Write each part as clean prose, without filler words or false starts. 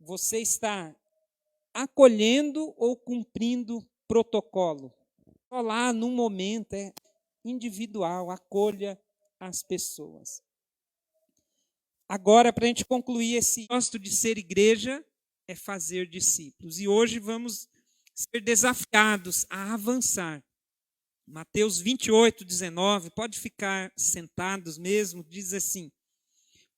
Você está acolhendo ou cumprindo protocolo? Só lá, num momento, é individual, acolha as pessoas. Agora, para a gente concluir esse gosto de ser igreja, é fazer discípulos. E hoje vamos ser desafiados a avançar. Mateus 28, 19, pode ficar sentados mesmo, diz assim: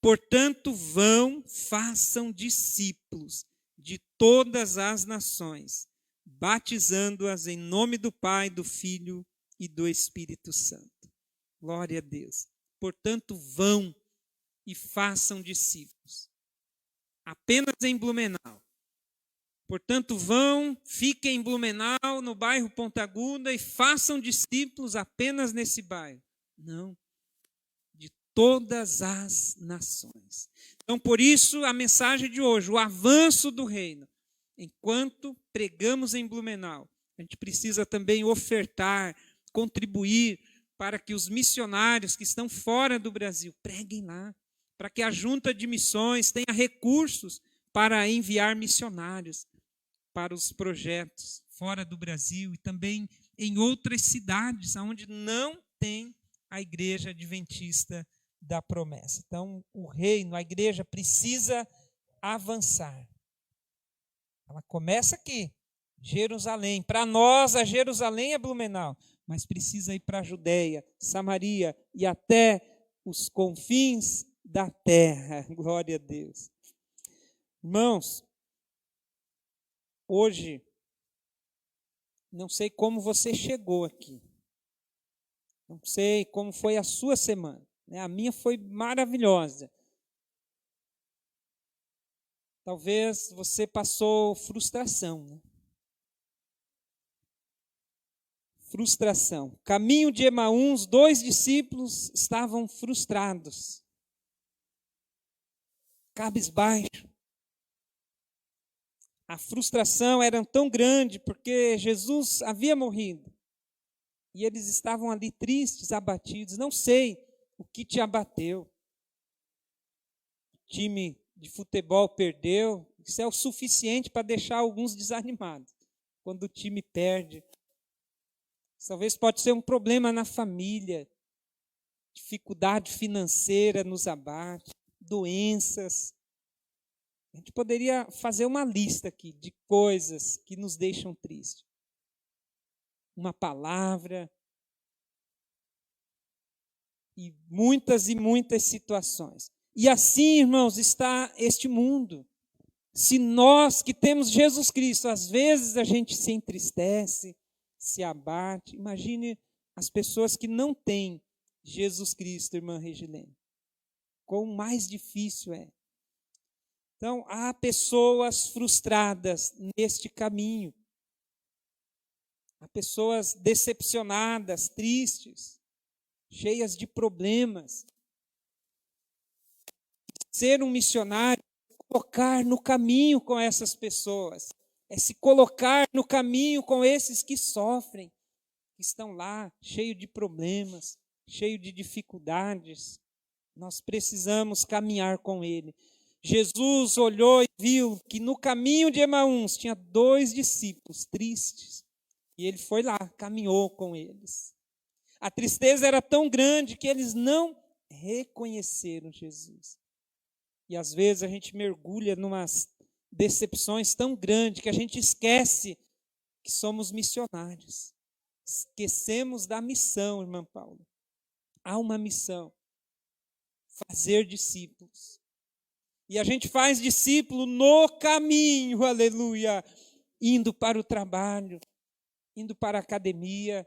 portanto, vão, façam discípulos de todas as nações, batizando-as em nome do Pai, do Filho e do Espírito Santo. Glória a Deus. Portanto, vão e façam discípulos. Apenas em Blumenau. Portanto, vão, fiquem em Blumenau, no bairro Ponta Aguda, e façam discípulos apenas nesse bairro. Não. De todas as nações. Então, por isso, a mensagem de hoje, o avanço do reino. Enquanto pregamos em Blumenau, a gente precisa também ofertar, contribuir para que os missionários que estão fora do Brasil preguem lá, para que a junta de missões tenha recursos para enviar missionários para os projetos fora do Brasil e também em outras cidades onde não tem a igreja adventista da promessa. Então, o reino, a igreja precisa avançar. Ela começa aqui, Jerusalém. Para nós, a Jerusalém é Blumenau, mas precisa ir para a Judéia, Samaria e até os confins da terra. Glória a Deus. Irmãos, hoje, não sei como você chegou aqui. Não sei como foi a sua semana. A minha foi maravilhosa. Talvez você passou frustração. Né? Frustração. Caminho de Emaús, 2 discípulos estavam frustrados. Cabisbaixo. A frustração era tão grande porque Jesus havia morrido. E eles estavam ali tristes, abatidos. Não sei o que te abateu. O time de futebol perdeu. Isso é o suficiente para deixar alguns desanimados. Quando o time perde. Talvez pode ser um problema na família. Dificuldade financeira nos abate. Doenças. A gente poderia fazer uma lista aqui de coisas que nos deixam tristes. Uma palavra. E muitas situações. E assim, irmãos, está este mundo. Se nós que temos Jesus Cristo, às vezes a gente se entristece, se abate. Imagine as pessoas que não têm Jesus Cristo, irmã Regilene. Quão mais difícil é. Então, há pessoas frustradas neste caminho. Há pessoas decepcionadas, tristes, cheias de problemas. Ser um missionário é colocar no caminho com essas pessoas. É se colocar no caminho com esses que sofrem, que estão lá, cheios de problemas, cheios de dificuldades. Nós precisamos caminhar com ele. Jesus olhou e viu que no caminho de Emaús tinha 2 discípulos tristes. E ele foi lá, caminhou com eles. A tristeza era tão grande que eles não reconheceram Jesus. E às vezes a gente mergulha numas decepções tão grandes que a gente esquece que somos missionários. Esquecemos da missão, irmã Paula. Há uma missão: fazer discípulos. E a gente faz discípulo no caminho, aleluia, indo para o trabalho, indo para a academia,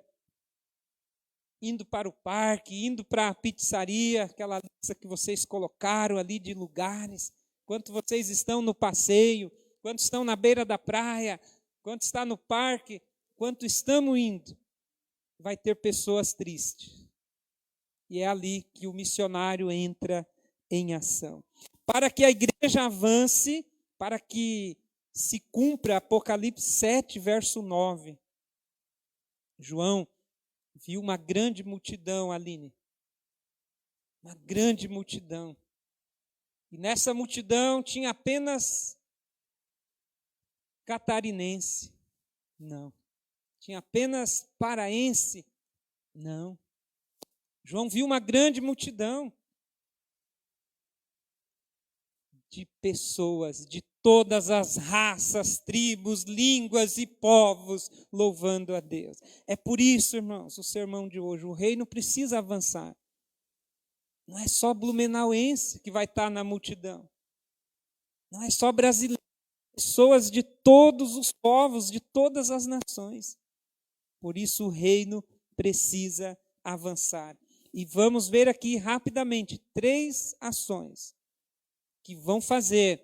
indo para o parque, indo para a pizzaria, aquela lista que vocês colocaram ali de lugares, quanto vocês estão no passeio, quanto estão na beira da praia, quanto está no parque, quanto estamos indo, vai ter pessoas tristes. E é ali que o missionário entra em ação. Para que a igreja avance, para que se cumpra Apocalipse 7, verso 9. João viu uma grande multidão, Aline. Uma grande multidão. E nessa multidão tinha apenas catarinense? Não. Tinha apenas paraense? Não. João viu uma grande multidão de pessoas de todas as raças, tribos, línguas e povos louvando a Deus. É por isso, irmãos, o sermão de hoje, o reino precisa avançar. Não é só blumenauense que vai estar na multidão. Não é só brasileiro. Pessoas de todos os povos, de todas as nações. Por isso o reino precisa avançar. E vamos ver aqui rapidamente 3 ações que vão fazer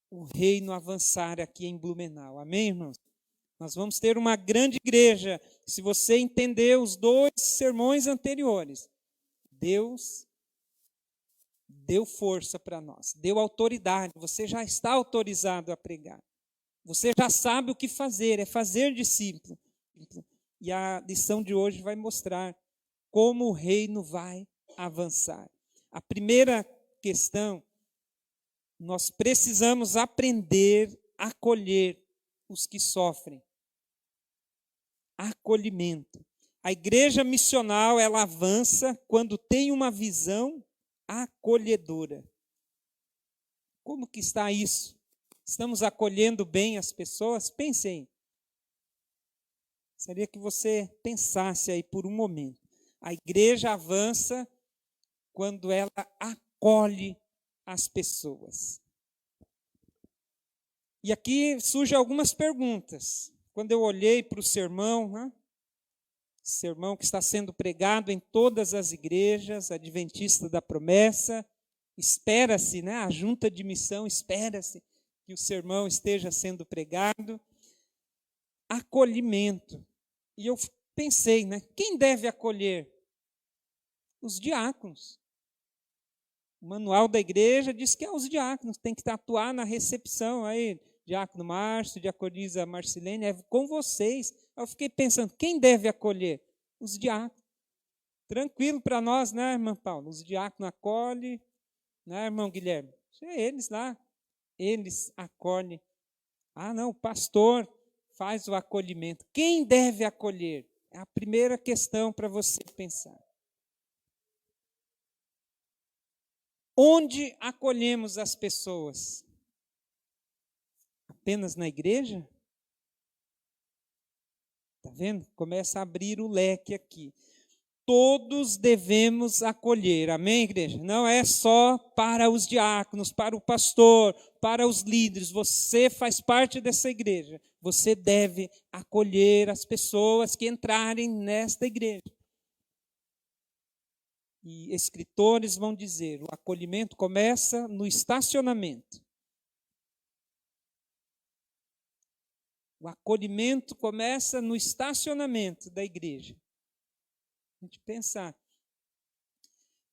o reino avançar aqui em Blumenau. Amém, irmãos? Nós vamos ter uma grande igreja. Se você entender os 2 sermões anteriores, Deus deu força para nós, deu autoridade. Você já está autorizado a pregar. Você já sabe o que fazer, é fazer discípulo. E a lição de hoje vai mostrar como o reino vai avançar. A primeira questão, nós precisamos aprender a acolher os que sofrem. Acolhimento. A igreja missional, ela avança quando tem uma visão acolhedora. Como que está isso? Estamos acolhendo bem as pessoas? Pensem. Gostaria que você pensasse aí por um momento. A igreja avança quando ela acolhe as pessoas. E aqui surgem algumas perguntas. Quando eu olhei para o sermão, sermão que está sendo pregado em todas as igrejas, Adventista da Promessa, espera-se, a junta de missão espera-se que o sermão esteja sendo pregado. Acolhimento. E eu pensei, quem deve acolher? Os diáconos. O manual da igreja diz que é os diáconos, tem que atuar na recepção. Aí, diácono Márcio, diaconisa Marcilene, é com vocês. Eu fiquei pensando, quem deve acolher? Os diáconos. Tranquilo para nós, irmã Paula? Os diáconos acolhem, irmão Guilherme? É eles lá, eles acolhem. Não, o pastor faz o acolhimento. Quem deve acolher? É a primeira questão para você pensar. Onde acolhemos as pessoas? Apenas na igreja? Está vendo? Começa a abrir o leque aqui. Todos devemos acolher, amém, igreja? Não é só para os diáconos, para o pastor, para os líderes. Você faz parte dessa igreja. Você deve acolher as pessoas que entrarem nesta igreja. E escritores vão dizer, o acolhimento começa no estacionamento. O acolhimento começa no estacionamento da igreja. A gente pensar.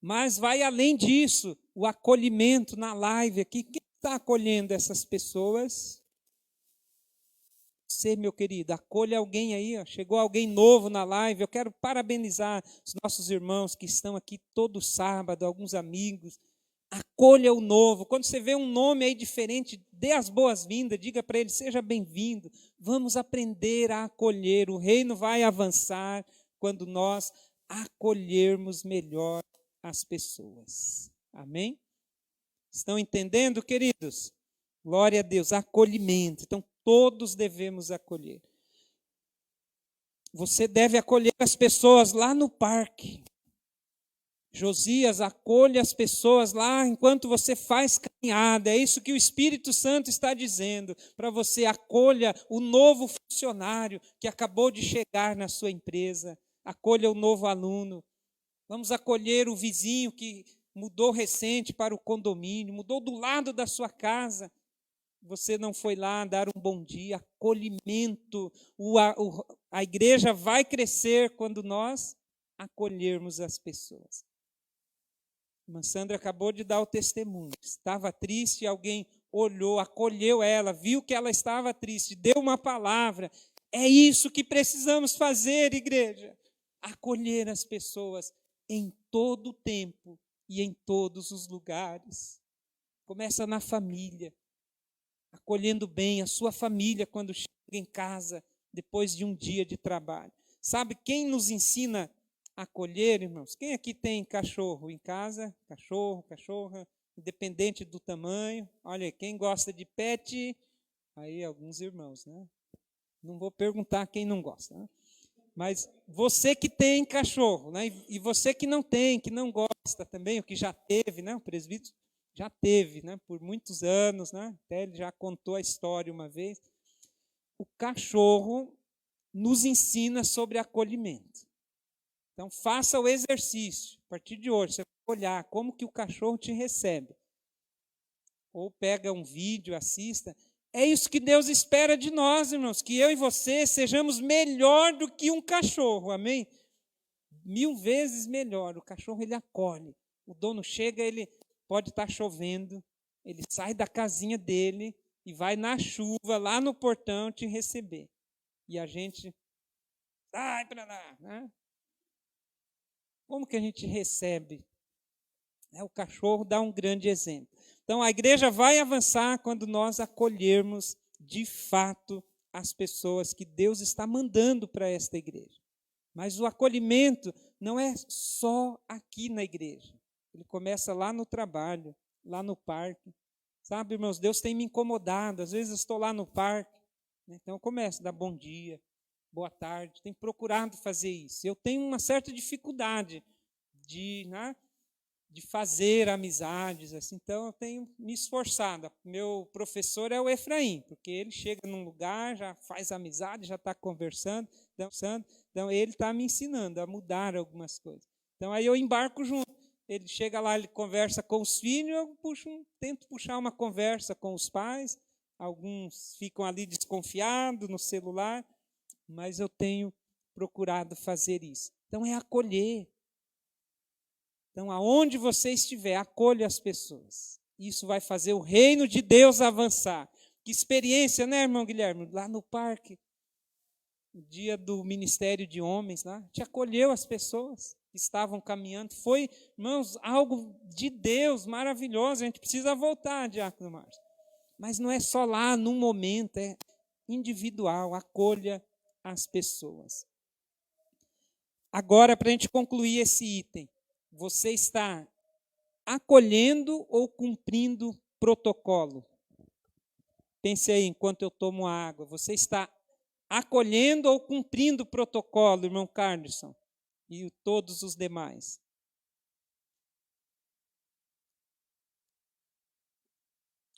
Mas vai além disso, o acolhimento na live aqui. Quem está acolhendo essas pessoas? Você, meu querido, acolha alguém aí. Chegou alguém novo na live. Eu quero parabenizar os nossos irmãos que estão aqui todo sábado, alguns amigos. Acolha o novo. Quando você vê um nome aí diferente, dê as boas-vindas, diga para ele, seja bem-vindo. Vamos aprender a acolher. O reino vai avançar quando nós acolhermos melhor as pessoas. Amém? Estão entendendo, queridos? Glória a Deus, acolhimento. Então, todos devemos acolher. Você deve acolher as pessoas lá no parque. Josias, acolha as pessoas lá enquanto você faz caminhada. É isso que o Espírito Santo está dizendo. Para você, acolha o novo funcionário que acabou de chegar na sua empresa. Acolha o novo aluno. Vamos acolher o vizinho que mudou recente para o condomínio, mudou do lado da sua casa. Você não foi lá dar um bom dia, acolhimento. A igreja vai crescer quando nós acolhermos as pessoas. A irmã Sandra acabou de dar o testemunho. Estava triste, alguém olhou, acolheu ela, viu que ela estava triste, deu uma palavra. É isso que precisamos fazer, igreja. Acolher as pessoas em todo o tempo e em todos os lugares. Começa na família. acolhendo bem a sua família quando chega em casa depois de um dia de trabalho. Sabe quem nos ensina a acolher, irmãos? Quem aqui tem cachorro em casa? Cachorro, cachorra, independente do tamanho. Olha, quem gosta de pet? Aí alguns irmãos, né? Não vou perguntar quem não gosta, né? Mas você que tem cachorro, né? E você que não tem, que não gosta também, o que já teve, né? O presbítero já teve, né? Por muitos anos, né? Até ele já contou a história uma vez. O cachorro nos ensina sobre acolhimento. Então, faça o exercício. A partir de hoje, você vai olhar como que o cachorro te recebe. Ou pega um vídeo, assista. É isso que Deus espera de nós, irmãos, que eu e você sejamos melhor do que um cachorro, amém? 1000 vezes melhor. O cachorro, ele acolhe. O dono chega, ele pode estar chovendo, ele sai da casinha dele e vai na chuva, lá no portão, te receber. E a gente sai para lá, né? Como que a gente recebe? O cachorro dá um grande exemplo. Então, a igreja vai avançar quando nós acolhermos, de fato, as pessoas que Deus está mandando para esta igreja. Mas o acolhimento não é só aqui na igreja. Ele começa lá no trabalho, lá no parque. Sabe, irmãos, Deus tem me incomodado. Às vezes eu estou lá no parque, né? Então eu começo a dar bom dia, boa tarde. Tenho procurado fazer isso. Eu tenho uma certa dificuldade de fazer amizades, assim, então eu tenho me esforçado. Meu professor é o Efraim, porque ele chega num lugar, já faz amizade, já está conversando, então ele está me ensinando a mudar algumas coisas. Então aí eu embarco junto. Ele chega lá, ele conversa com os filhos, eu tento puxar uma conversa com os pais, alguns ficam ali desconfiados no celular, mas eu tenho procurado fazer isso. Então é acolher. Então, aonde você estiver, acolha as pessoas. Isso vai fazer o reino de Deus avançar. Que experiência, né, irmão Guilherme? Lá no parque, no dia do Ministério de Homens, lá, te acolheu as pessoas que estavam caminhando. Foi, irmãos, algo de Deus maravilhoso. A gente precisa voltar, Diácono Márcio. Mas não é só lá, num momento, é individual. Acolha as pessoas. Agora, para a gente concluir esse item. Você está acolhendo ou cumprindo protocolo? Pense aí, enquanto eu tomo água. Você está acolhendo ou cumprindo protocolo, irmão Carlson? E todos os demais?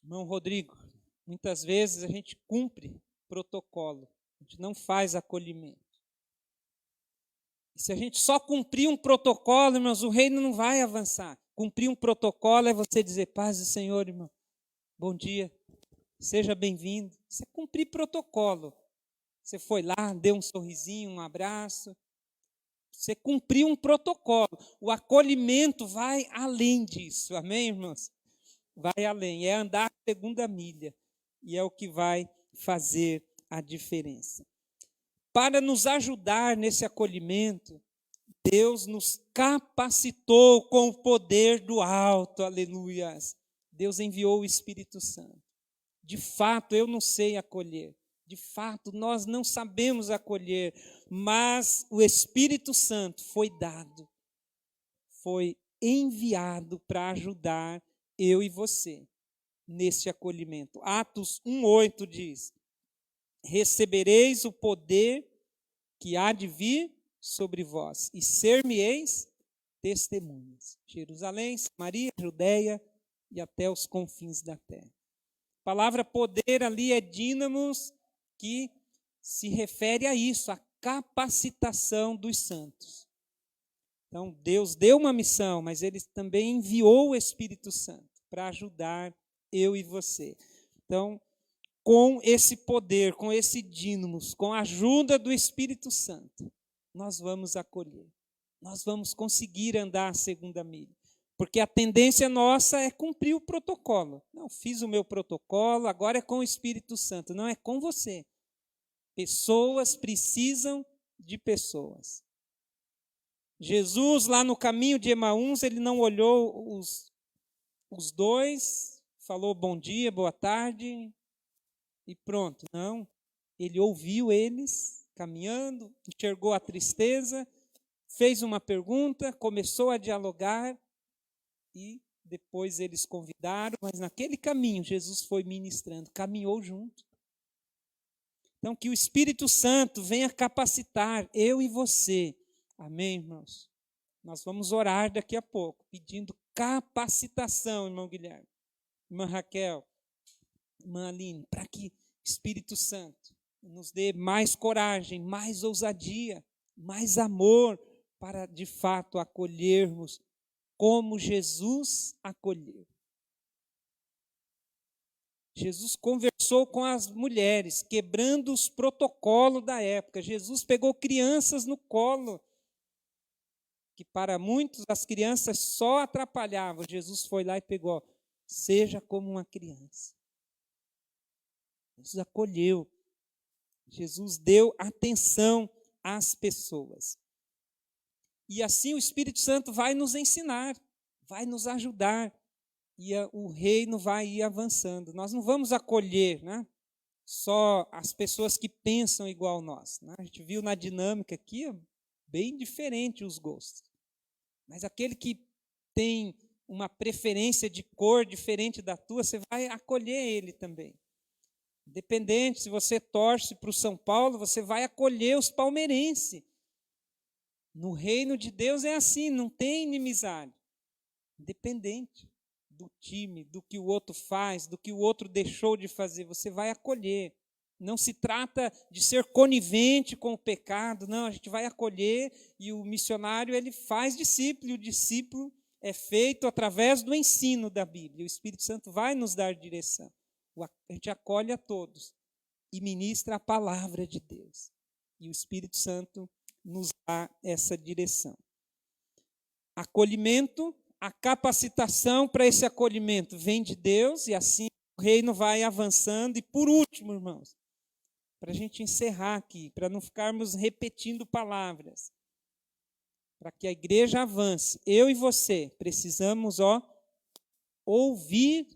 Irmão Rodrigo, muitas vezes a gente cumpre protocolo. A gente não faz acolhimento. Se a gente só cumprir um protocolo, irmãos, o reino não vai avançar. Cumprir um protocolo é você dizer, paz do Senhor, irmão. Bom dia, seja bem-vindo. Isso é cumprir protocolo. Você foi lá, deu um sorrisinho, um abraço. Você cumpriu um protocolo. O acolhimento vai além disso. Amém, irmãos? Vai além. É andar a segunda milha. E é o que vai fazer a diferença. Para nos ajudar nesse acolhimento, Deus nos capacitou com o poder do alto, aleluias. Deus enviou o Espírito Santo. De fato, eu não sei acolher. De fato, nós não sabemos acolher, mas o Espírito Santo foi dado, foi enviado para ajudar eu e você nesse acolhimento. Atos 1:8 diz: recebereis o poder que há de vir sobre vós, e ser-me-eis testemunhas. Jerusalém, Samaria, Judeia e até os confins da terra. A palavra poder ali é dínamos, que se refere a isso, a capacitação dos santos. Então, Deus deu uma missão, mas Ele também enviou o Espírito Santo para ajudar eu e você. Então, com esse poder, com esse dínamos, com a ajuda do Espírito Santo, nós vamos acolher. Nós vamos conseguir andar a segunda milha. Porque a tendência nossa é cumprir o protocolo. Não, fiz o meu protocolo, agora é com o Espírito Santo. Não, é com você. Pessoas precisam de pessoas. Jesus, lá no caminho de Emaús, ele não olhou os dois, falou bom dia, boa tarde, e pronto. Não, ele ouviu eles caminhando, enxergou a tristeza, fez uma pergunta, começou a dialogar e depois eles convidaram, mas naquele caminho Jesus foi ministrando, caminhou junto. Então, que o Espírito Santo venha capacitar eu e você. Amém, irmãos? Nós vamos orar daqui a pouco, pedindo capacitação, irmão Guilherme, irmã Raquel, irmã Aline, para que o Espírito Santo nos dê mais coragem, mais ousadia, mais amor, para de fato acolhermos como Jesus acolheu. Jesus conversou com as mulheres, quebrando os protocolos da época. Jesus pegou crianças no colo, que para muitos as crianças só atrapalhavam. Jesus foi lá e pegou, seja como uma criança. Jesus acolheu. Jesus deu atenção às pessoas. E assim o Espírito Santo vai nos ensinar, vai nos ajudar. E o reino vai ir avançando. Nós não vamos acolher, né, só as pessoas que pensam igual a nós. Né? A gente viu na dinâmica aqui, bem diferente os gostos. Mas aquele que tem uma preferência de cor diferente da tua, você vai acolher ele também. Independente, se você torce para o São Paulo, você vai acolher os palmeirenses. No reino de Deus é assim, não tem inimizade. Independente do time, do que o outro faz, do que o outro deixou de fazer, você vai acolher. Não se trata de ser conivente com o pecado, não, a gente vai acolher e o missionário ele faz discípulo, e o discípulo é feito através do ensino da Bíblia. O Espírito Santo vai nos dar direção. A gente acolhe a todos e ministra a palavra de Deus. E o Espírito Santo nos dá essa direção. Acolhimento. A capacitação para esse acolhimento vem de Deus e assim o reino vai avançando. E por último, irmãos, para a gente encerrar aqui, para não ficarmos repetindo palavras, para que a igreja avance, eu e você precisamos ouvir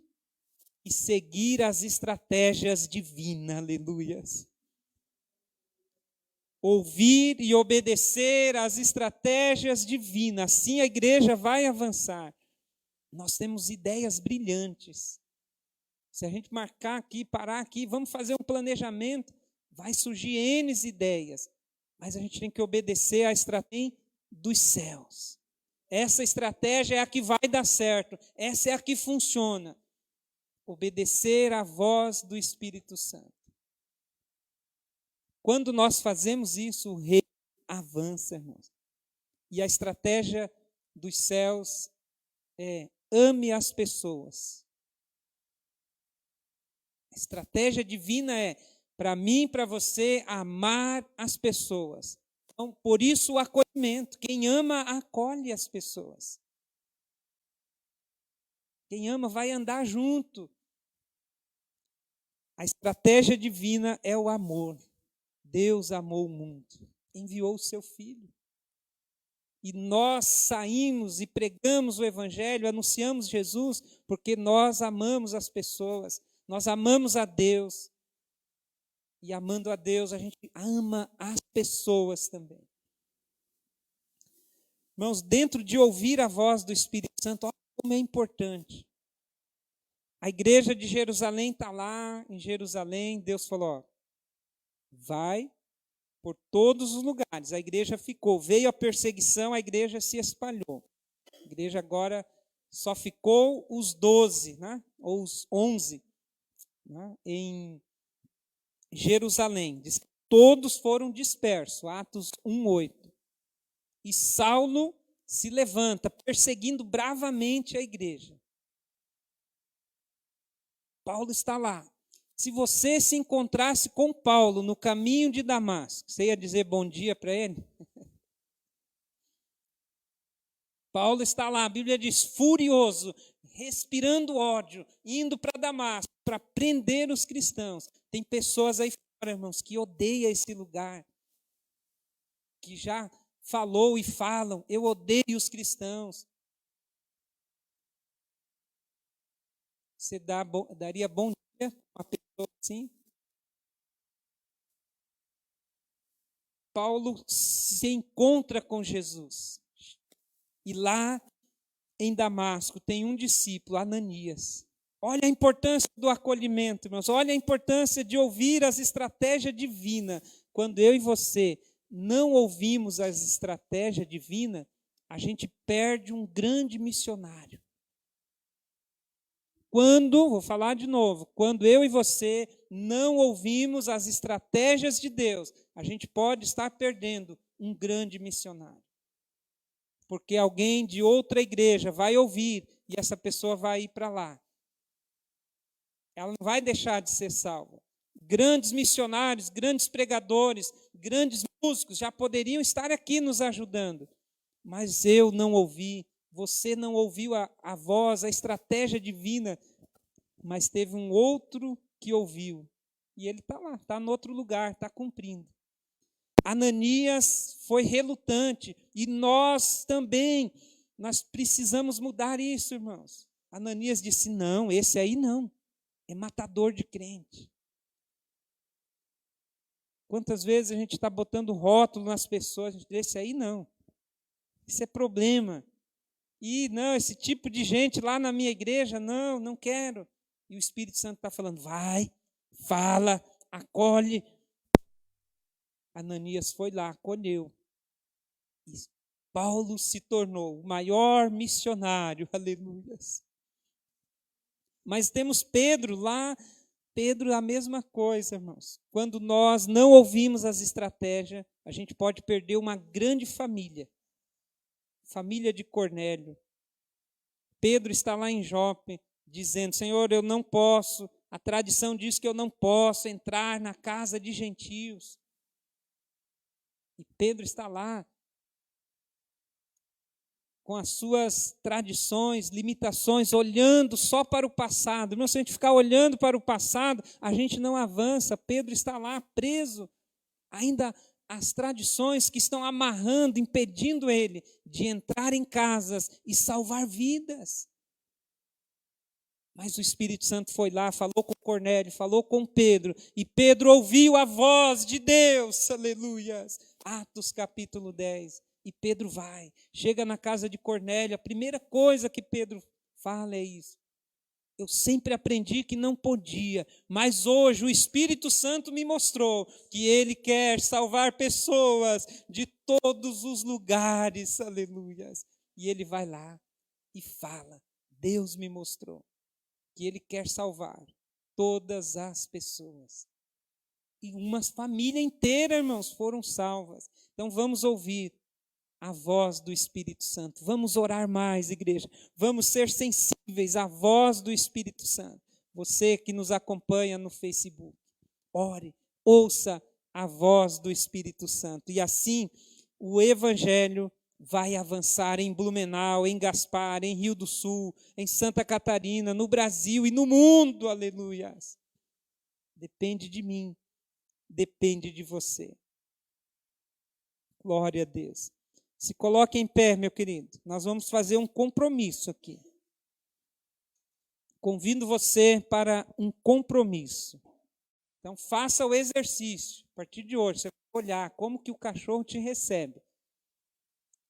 e seguir as estratégias divinas, aleluias. Ouvir e obedecer às estratégias divinas. Assim a igreja vai avançar. Nós temos ideias brilhantes. Se a gente marcar aqui, parar aqui, vamos fazer um planejamento, vai surgir N ideias. Mas a gente tem que obedecer à estratégia dos céus. Essa estratégia é a que vai dar certo. Essa é a que funciona. Obedecer à voz do Espírito Santo. Quando nós fazemos isso, o reino avança, irmãos. E a estratégia dos céus é ame as pessoas. A estratégia divina é, para mim e para você, amar as pessoas. Então, por isso o acolhimento. Quem ama, acolhe as pessoas. Quem ama vai andar junto. A estratégia divina é o amor. Deus amou o mundo, enviou o seu Filho. E nós saímos e pregamos o Evangelho, anunciamos Jesus, porque nós amamos as pessoas, nós amamos a Deus. E amando a Deus, a gente ama as pessoas também. Irmãos, dentro de ouvir a voz do Espírito Santo, olha como é importante. A igreja de Jerusalém está lá, em Jerusalém, Deus falou, vai por todos os lugares. A igreja ficou. Veio a perseguição, a igreja se espalhou. A igreja agora só ficou os 12, né? Ou os 11, né? Em Jerusalém. Diz que todos foram dispersos. Atos 1:8. E Saulo se levanta, perseguindo bravamente a igreja. Paulo está lá. Se você se encontrasse com Paulo no caminho de Damasco, você ia dizer bom dia para ele? Paulo está lá, a Bíblia diz, furioso, respirando ódio, indo para Damasco, para prender os cristãos. Tem pessoas aí fora, irmãos, que odeiam esse lugar, que já falou e falam, eu odeio os cristãos. Você daria bom dia a uma pessoa assim? Paulo se encontra com Jesus. E lá em Damasco tem um discípulo, Ananias. Olha a importância do acolhimento, irmãos. Olha a importância de ouvir as estratégias divinas. Quando eu e você não ouvimos as estratégias divinas, a gente perde um grande missionário. Vou falar de novo, quando eu e você não ouvimos as estratégias de Deus, a gente pode estar perdendo um grande missionário. Porque alguém de outra igreja vai ouvir e essa pessoa vai ir para lá. Ela não vai deixar de ser salva. Grandes missionários, grandes pregadores, grandes músicos já poderiam estar aqui nos ajudando. Mas eu não ouvi, você não ouviu a voz, a estratégia divina, mas teve um outro que ouviu. E ele está lá, está em outro lugar, está cumprindo. Ananias foi relutante e nós também, nós precisamos mudar isso, irmãos. Ananias disse, não, esse aí não, é matador de crente. Quantas vezes a gente está botando rótulo nas pessoas, a gente diz, esse aí não, isso é problema. E não, esse tipo de gente lá na minha igreja, não, não quero. E o Espírito Santo está falando, vai, fala, acolhe. Ananias foi lá, acolheu. E Paulo se tornou o maior missionário, aleluia. Mas temos Pedro lá, Pedro a mesma coisa, irmãos. Quando nós não ouvimos as estratégias, a gente pode perder uma grande família. Família de Cornélio. Pedro está lá em Jope, dizendo, Senhor, eu não posso, a tradição diz que eu não posso entrar na casa de gentios. E Pedro está lá, com as suas tradições, limitações, olhando só para o passado. Irmão, se a gente ficar olhando para o passado, a gente não avança. Pedro está lá preso, ainda as tradições que estão amarrando, impedindo ele de entrar em casas e salvar vidas. Mas o Espírito Santo foi lá, falou com Cornélio, falou com Pedro, e Pedro ouviu a voz de Deus, aleluia. Atos capítulo 10. E Pedro vai, chega na casa de Cornélio, a primeira coisa que Pedro fala é isso. Eu sempre aprendi que não podia, mas hoje o Espírito Santo me mostrou que Ele quer salvar pessoas de todos os lugares, aleluia. E ele vai lá e fala, Deus me mostrou que Ele quer salvar todas as pessoas. E uma família inteira, irmãos, foram salvas. Então vamos ouvir a voz do Espírito Santo. Vamos orar mais, igreja. Vamos ser sensíveis à voz do Espírito Santo. Você que nos acompanha no Facebook, ore, ouça a voz do Espírito Santo. E assim, o Evangelho vai avançar em Blumenau, em Gaspar, em Rio do Sul, em Santa Catarina, no Brasil e no mundo, aleluia. Depende de mim, depende de você. Glória a Deus. Se coloque em pé, meu querido. Nós vamos fazer um compromisso aqui. Convido você para um compromisso. Então, faça o exercício. A partir de hoje, você vai olhar como que o cachorro te recebe.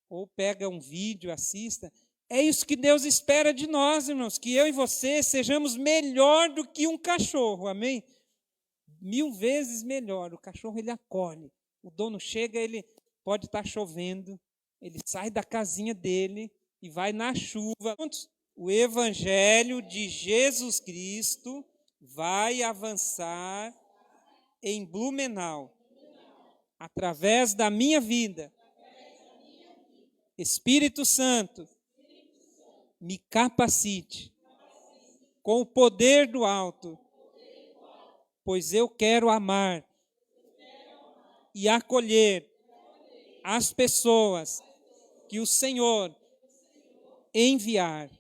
Ou pega um vídeo, assista. É isso que Deus espera de nós, irmãos. Que eu e você sejamos melhor do que um cachorro. Amém? 1000 vezes melhor. O cachorro, ele acolhe. O dono chega, ele pode estar chovendo. Ele sai da casinha dele e vai na chuva. O Evangelho de Jesus Cristo vai avançar em Blumenau, através da minha vida. Espírito Santo, me capacite com o poder do alto, pois eu quero amar e acolher as pessoas que o Senhor enviar.